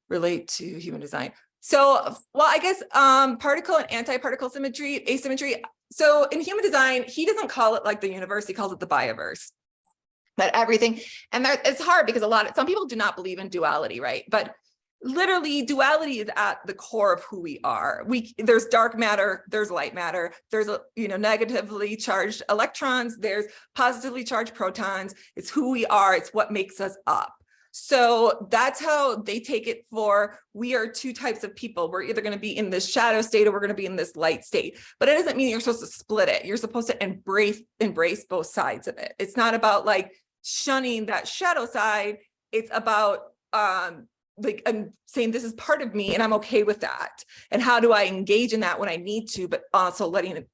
relate to human design. So, well, I guess particle and antiparticle symmetry, asymmetry. So in human design, he doesn't call it like the universe, he calls it the bioverse. That everything, and that it's hard because some people do not believe in duality, right? But literally duality is at the core of who we are. There's dark matter, there's light matter, there's negatively charged electrons, there's positively charged protons. It's who we are, it's what makes us up. So that's how they take it. For we are two types of people. We're either going to be in this shadow state or we're going to be in this light state. But it doesn't mean you're supposed to split it. You're supposed to embrace both sides of it. It's not about like shunning that shadow side. It's about like I'm saying this is part of me and I'm okay with that. And how do I engage in that when I need to, but also letting it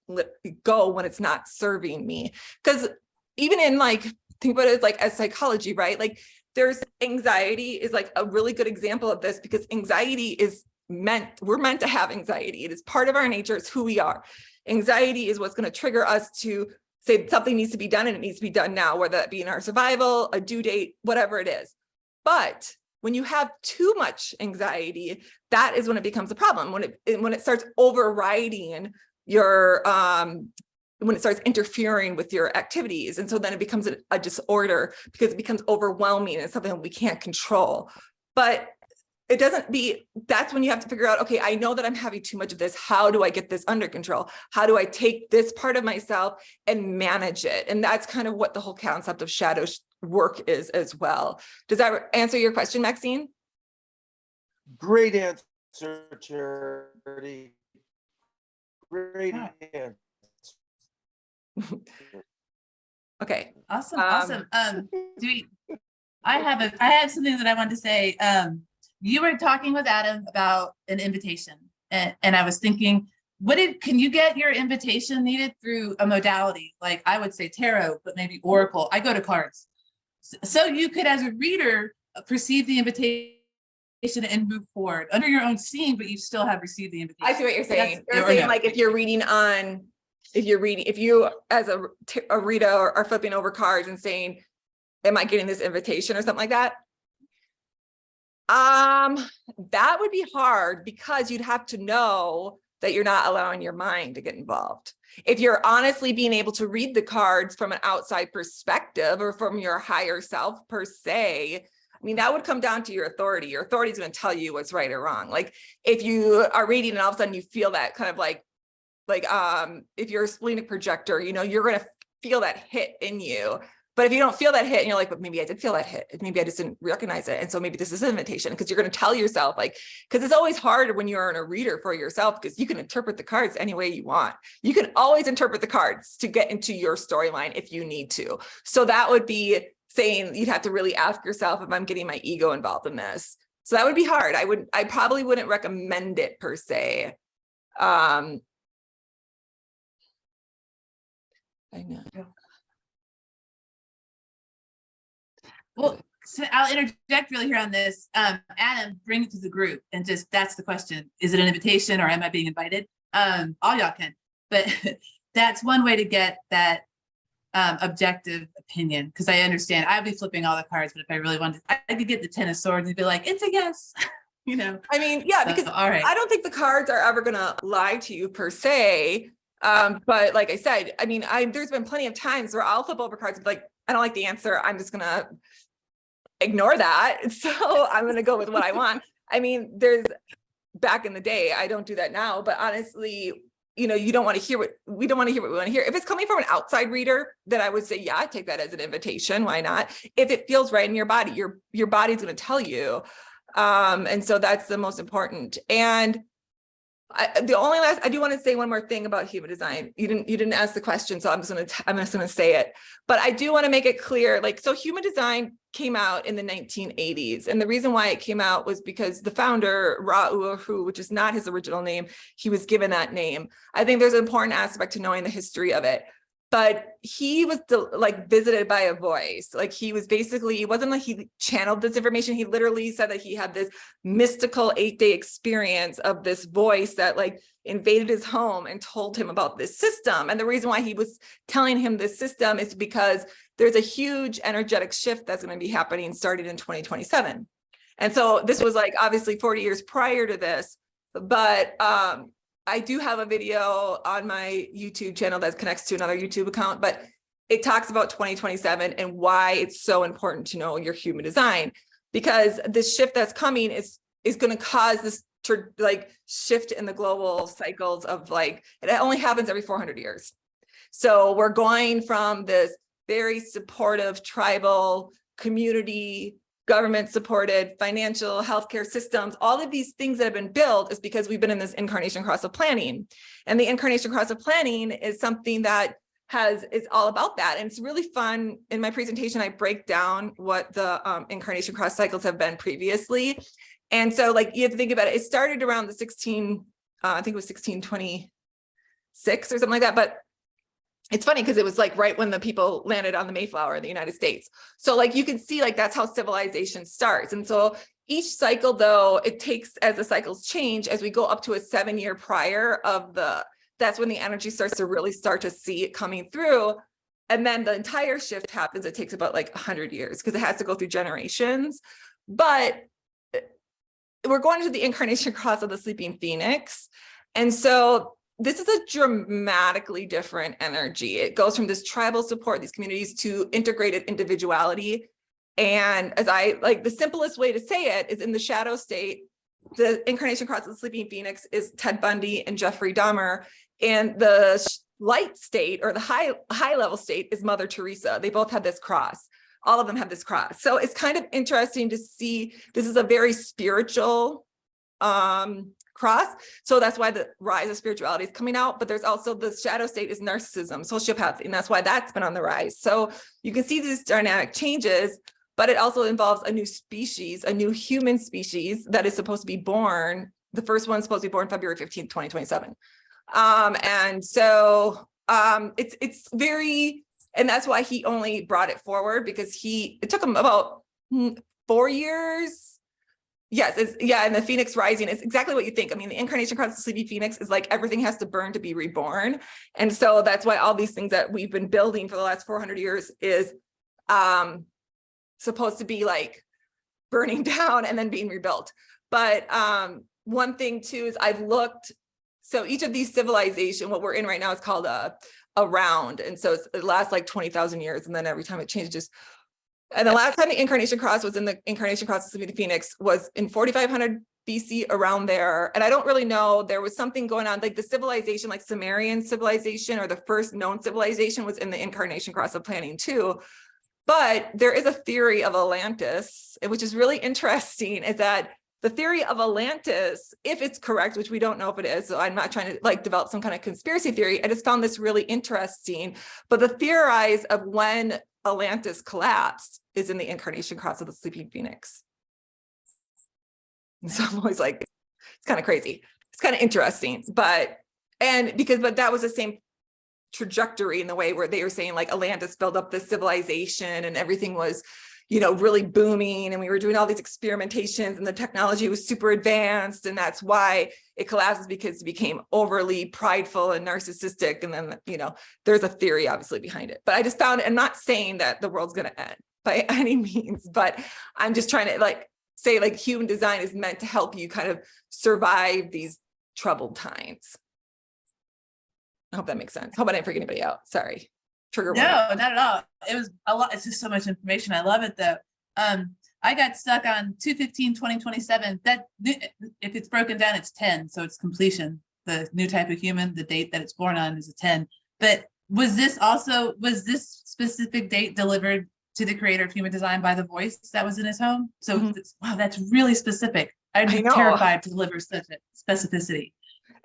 go when it's not serving me? Because even in like, think about it like as psychology, right? Like there's anxiety is like a really good example of this, because anxiety is we're meant to have anxiety. It is part of our nature. It's who we are. Anxiety is what's going to trigger us to say something needs to be done, and it needs to be done now, whether that be in our survival, a due date, whatever it is. But when you have too much anxiety, that is when it becomes a problem. When it starts overriding your when it starts interfering with your activities. And so then it becomes a disorder because it becomes overwhelming and something that we can't control. But it doesn't be, that's when you have to figure out, okay, I know that I'm having too much of this. How do I get this under control? How do I take this part of myself and manage it? And that's kind of what the whole concept of shadow work is as well. Does that answer your question, Maxine? Great answer, Charity. Great answer. Okay. Awesome. Awesome. I have something that I wanted to say. You were talking with Adam about an invitation, and I was thinking, can you get your invitation needed through a modality? Like I would say tarot, but maybe oracle. I go to cards. So you could, as a reader, perceive the invitation and move forward under your own scene, but you still have received the invitation. I see what you're saying. You're saying like if you as a reader are flipping over cards and saying, am I getting this invitation or something like that? That would be hard, because you'd have to know that you're not allowing your mind to get involved. If you're honestly being able to read the cards from an outside perspective or from your higher self per se, I mean, that would come down to your authority. Your authority is going to tell you what's right or wrong. Like if you are reading and all of a sudden you feel that kind of like if you're a splenic projector, you're going to feel that hit in you. But if you don't feel that hit and you're like, but maybe I did feel that hit, maybe I just didn't recognize it. And so maybe this is an invitation, because you're going to tell yourself, like, because it's always hard when you're a reader for yourself, because you can interpret the cards any way you want. You can always interpret the cards to get into your storyline if you need to. So that would be saying you'd have to really ask yourself if I'm getting my ego involved in this. So that would be hard. I probably wouldn't recommend it per se. I know. Well, so I'll interject really here on this. Adam, bring it to the group, and just that's the question. Is it an invitation or am I being invited? All y'all can, but that's one way to get that objective opinion, because I understand I'd be flipping all the cards, but if I really wanted, I could get the 10 of swords and be like, it's a yes. I mean, yeah, so, because all right. I don't think the cards are ever going to lie to you per se. But like I said, I mean, there's been plenty of times where I'll flip over cards and be like, I don't like the answer. I'm just going to ignore that. So I'm going to go with what I want. I mean, back in the day, I don't do that now, but honestly, you don't want to hear we want to hear. If it's coming from an outside reader, then I would say, yeah, I take that as an invitation. Why not? If it feels right in your body, your body's going to tell you. And so that's the most important. And I do want to say one more thing about human design. You didn't ask the question, so I'm just gonna say it. But I do want to make it clear, like, so human design came out in the 1980s, and the reason why it came out was because the founder, Ra-Uru, which is not his original name, he was given that name. I think there's an important aspect to knowing the history of it. But he was like visited by a voice. Like he was basically, it wasn't like he channeled this information. He literally said that he had this mystical 8-day experience of this voice that like invaded his home and told him about this system. And the reason why he was telling him this system is because there's a huge energetic shift that's going to be happening starting in 2027. And so this was like obviously 40 years prior to this, but I do have a video on my YouTube channel that connects to another YouTube account, but it talks about 2027 and why it's so important to know your human design, because this shift that's coming is going to cause this like shift in the global cycles of like, it only happens every 400 years. So we're going from this very supportive tribal community, government supported financial healthcare systems, all of these things that have been built is because we've been in this incarnation cross of planning. And the incarnation cross of planning is something that is all about that. And it's really fun. In my presentation, I break down what the incarnation cross cycles have been previously. And so like, you have to think about it. It started around the I think it was 1626 or something like that. But it's funny because it was like right when the people landed on the Mayflower in the United States. So like you can see like that's how civilization starts. And so each cycle, though, it takes as the cycles change, as we go up to a 7-year prior of that's when the energy starts to really start to see it coming through. And then the entire shift happens. It takes about like 100 years because it has to go through generations. But we're going to the incarnation cross of the sleeping phoenix. And so this is a dramatically different energy. It goes from this tribal support, these communities, to integrated individuality. And as the simplest way to say it is in the shadow state, the incarnation cross of the sleeping phoenix is Ted Bundy and Jeffrey Dahmer. And the light state or the high level state is Mother Teresa. They both have this cross. All of them have this cross. So it's kind of interesting to see, this is a very spiritual cross. So that's why the rise of spirituality is coming out, but there's also the shadow state is narcissism, sociopathy, and that's why that's been on the rise. So you can see these dynamic changes, but it also involves a new species, a new human species that is supposed to be born. The first one's supposed to be born February 15th, 2027. And so it's very, and that's why he only brought it forward, because it took him about 4 years. Yes, and the Phoenix rising is exactly what you think. I mean, the incarnation cross of the sleepy Phoenix is like everything has to burn to be reborn. And so that's why all these things that we've been building for the last 400 years is supposed to be like burning down and then being rebuilt. But one thing too is I've looked, so each of these civilization, what we're in right now is called a round. And so it lasts like 20,000 years. And then every time it changes. And the last time the incarnation cross was in the incarnation cross of the Phoenix was in 4500 BC, around there. And I don't really know, there was something going on, like the civilization, like Sumerian civilization or the first known civilization was in the incarnation cross of planning too. But there is a theory of Atlantis, which is really interesting, is that the theory of Atlantis, if it's correct, which we don't know if it is, so I'm not trying to like develop some kind of conspiracy theory. I just found this really interesting. But the theorize of when Atlantis collapsed is in the incarnation cross of the sleeping Phoenix. And so I'm always like, it's kind of crazy. It's kind of interesting, but that was the same trajectory in the way where they were saying like Atlantis built up this civilization and everything was, really booming, and we were doing all these experimentations and the technology was super advanced, and that's why it collapses, because it became overly prideful and narcissistic. And then, there's a theory obviously behind it. But I just found, I'm not saying that the world's going to end by any means, but I'm just trying to say human design is meant to help you kind of survive these troubled times. I hope that makes sense. Hope I didn't freak anybody out. Sorry. Trigger warning. No, not at all. It was a lot. It's just so much information. I love it though. I got stuck on 2/15/2027. That if it's broken down, it's 10. So it's completion. The new type of human, the date that it's born on is a 10. But was this specific date delivered to the creator of human design by the voice that was in his home? So wow, that's really specific. I'd be terrified to deliver such a specificity.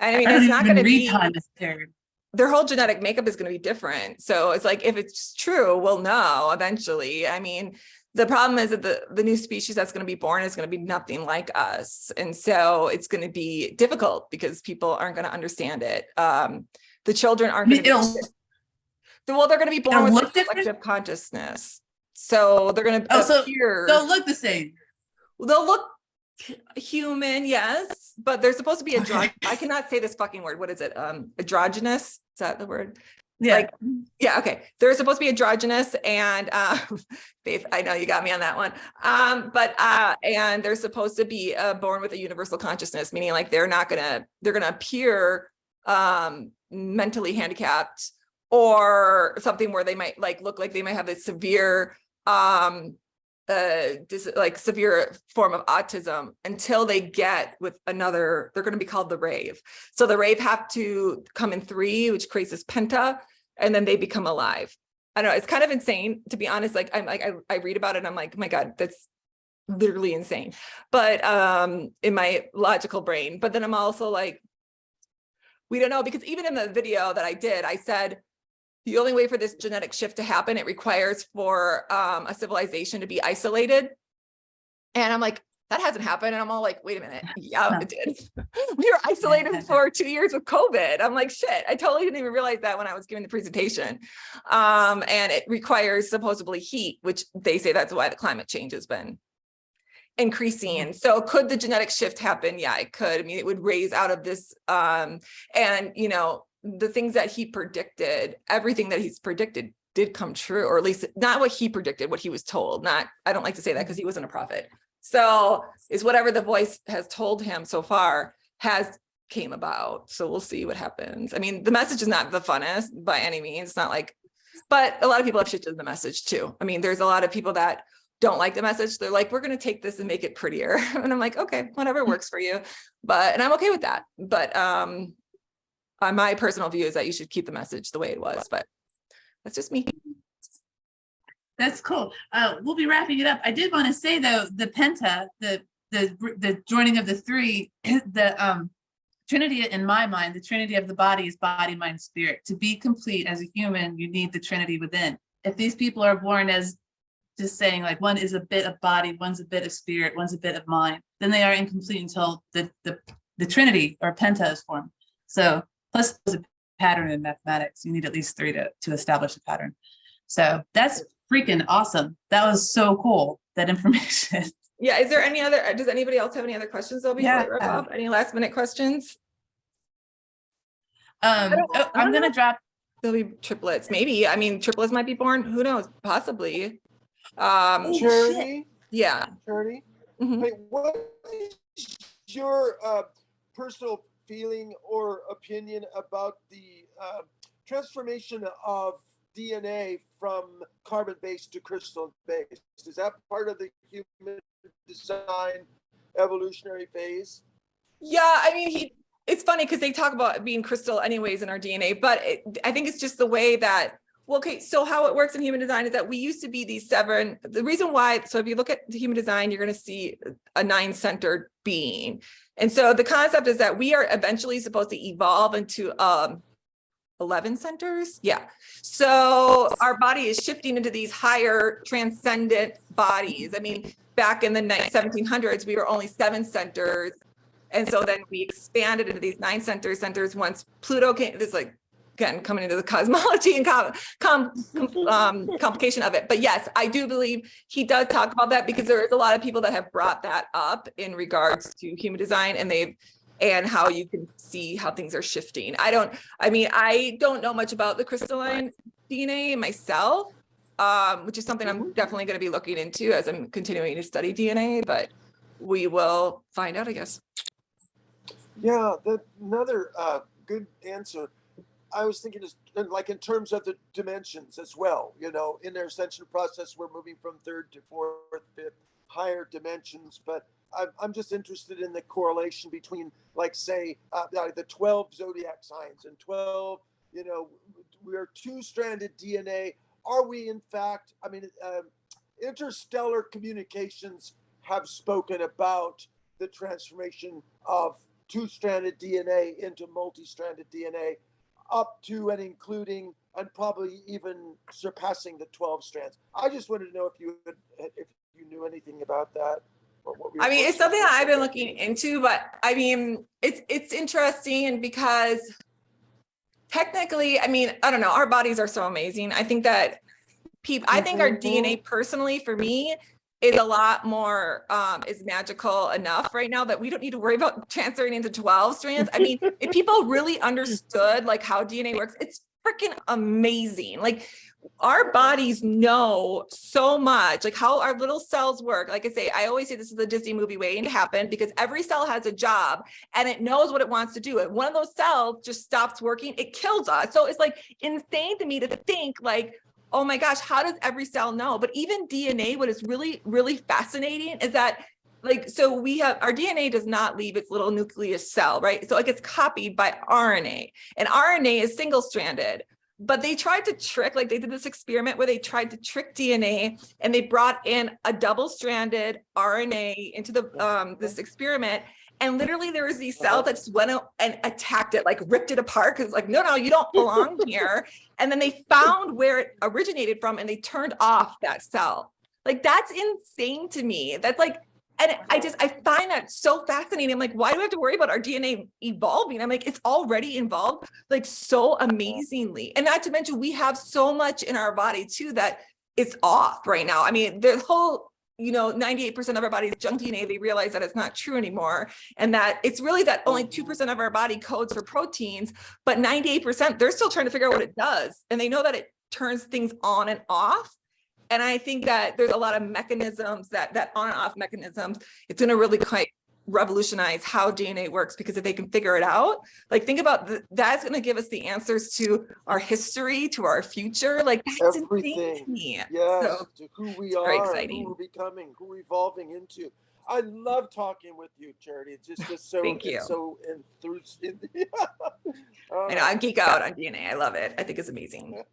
I mean, I don't it's not even going to read be, time as paired. their whole genetic makeup is going to be different. So it's like, if it's true, we'll know eventually. I mean, the problem is that the new species that's going to be born is going to be nothing like us. And so it's going to be difficult because people aren't going to understand it. The children aren't going to be, well, they're going to be born with a collective consciousness. So they're going to appear. They'll look the same. They'll look human, yes, but they're supposed to be I cannot say this fucking word. What is it? Androgynous? Is that the word? Yeah. Like, yeah, okay. They're supposed to be androgynous, and Faith, I know you got me on that one. And they're supposed to be born with a universal consciousness, meaning like they're gonna appear mentally handicapped or something where they might like look like they might have this severe severe form of autism until they get with another. They're going to be called the rave. So the rave have to come in 3, which creates this penta, and then they become alive. I don't know, it's kind of insane, to be honest. Like I read about it and I'm like, oh my God, that's literally insane. But in my logical brain, but then I'm also like, we don't know, because even in the video that I did, I said, the only way for this genetic shift to happen, it requires for a civilization to be isolated. And I'm like, that hasn't happened. And I'm all like, wait a minute. Yeah, it did. We were isolated for 2 years with COVID. I'm like, shit, I totally didn't even realize that when I was giving the presentation. And it requires supposedly heat, which they say that's why the climate change has been increasing. And so could the genetic shift happen? Yeah, it could. I mean, it would raise out of this. And, you know, the things that he predicted, everything that he's predicted did come true, or at least not what he predicted, what he was told. Not, I don't like to say that because he wasn't a prophet. So is whatever the voice has told him so far has came about. So we'll see what happens. I mean, the message is not the funnest by any means. It's not like, but a lot of people have shifted the message too. I mean, there's a lot of people that don't like the message. They're like, we're going to take this and make it prettier. And I'm like, okay, whatever works for you. And I'm okay with that. But my personal view is that you should keep the message the way it was, but that's just me. That's cool. We'll be wrapping it up. I did want to say though, the penta, the joining of the 3, the Trinity in my mind, the Trinity of the body is body, mind, spirit. To be complete as a human, you need the Trinity within. If these people are born as just saying like one is a bit of body, one's a bit of spirit, one's a bit of mind, then they are incomplete until the Trinity or penta is formed. So plus there's a pattern in mathematics. You need at least 3 to establish a pattern. So that's freaking awesome. That was so cool, that information. Yeah. Is there any other, does anybody else have any other questions though before we wrap up? Any last minute questions? I'm going to drop. There'll be triplets. Maybe. I mean, triplets might be born. Who knows? Possibly. Charity? Yeah. Charity? Mhm. Wait, what is your personal feeling or opinion about the transformation of DNA from carbon-based to crystal-based? Is that part of the human design evolutionary phase? Yeah, I mean, it's funny because they talk about being crystal anyways in our DNA, but I think it's just the way that, well, okay, so how it works in human design is that we used to be these 7, the reason why, so if you look at the human design, you're going to see a 9-centered being. And so the concept is that we are eventually supposed to evolve into 11 centers. Yeah. So our body is shifting into these higher transcendent bodies. I mean, back in the 1700s, we were only 7 centers. And so then we expanded into these 9 centers once Pluto came. This like, again, coming into the cosmology and complication of it. But yes, I do believe he does talk about that because there is a lot of people that have brought that up in regards to human design, and how you can see how things are shifting. I don't know much about the crystalline DNA myself, which is something I'm definitely going to be looking into as I'm continuing to study DNA, but we will find out, I guess. Yeah, another good answer. I was thinking is like in terms of the dimensions as well, you know, in their ascension process, we're moving from 3rd to 4th, 5th, higher dimensions, but I'm just interested in the correlation between, like, say, the 12 zodiac signs and 12, you know, we're 2-stranded DNA. Are we, in fact, I mean, interstellar communications have spoken about the transformation of two-stranded DNA into multi-stranded DNA, up to and including and probably even surpassing the 12 strands. I just wanted to know if you knew anything about that. Or what I mean, it's something that I've been looking into, but I mean, it's interesting because technically, I mean, I don't know, our bodies are so amazing. I think that I think our DNA personally, for me, is a lot more, is magical enough right now that we don't need to worry about transferring into 12 strands. I mean, if people really understood like how DNA works, it's freaking amazing. Like our bodies know so much, like how our little cells work. Like I say, I always say this is the Disney movie waiting to happen, because every cell has a job and it knows what it wants to do. And one of those cells just stops working, it kills us. So it's like insane to me to think like, oh my gosh, how does every cell know? But even DNA, what is really, really fascinating is that like, so we have, our DNA does not leave its little nucleus cell, right? So it gets copied by RNA, and RNA is single stranded. But they tried to trick, like they did this experiment where they tried to trick DNA, and they brought in a double-stranded RNA into the this experiment. And literally there was these cells that just went out and attacked it, like ripped it apart, because like, no, you don't belong here. And then they found where it originated from and they turned off that cell. Like, that's insane to me. That's like, and I find that so fascinating. I'm like, why do we have to worry about our DNA evolving? I'm like, it's already involved like so amazingly. And not to mention, we have so much in our body too that is off right now. I mean, the whole, 98% of our body is junk DNA. They realize that it's not true anymore. And that it's really that only 2% of our body codes for proteins, but 98%, they're still trying to figure out what it does. And they know that it turns things on and off. And I think that there's a lot of mechanisms that on and off mechanisms, it's going to really quite revolutionize how DNA works, because if they can figure it out, like think about that's going to give us the answers to our history, to our future. Like that's everything. Insane to me. Yes, So, to who we are, very exciting. who we're becoming, who we're evolving into. I love talking with you, Charity. It's just so Thank you. It's so enthused. I know I geek out on DNA. I love it. I think it's amazing.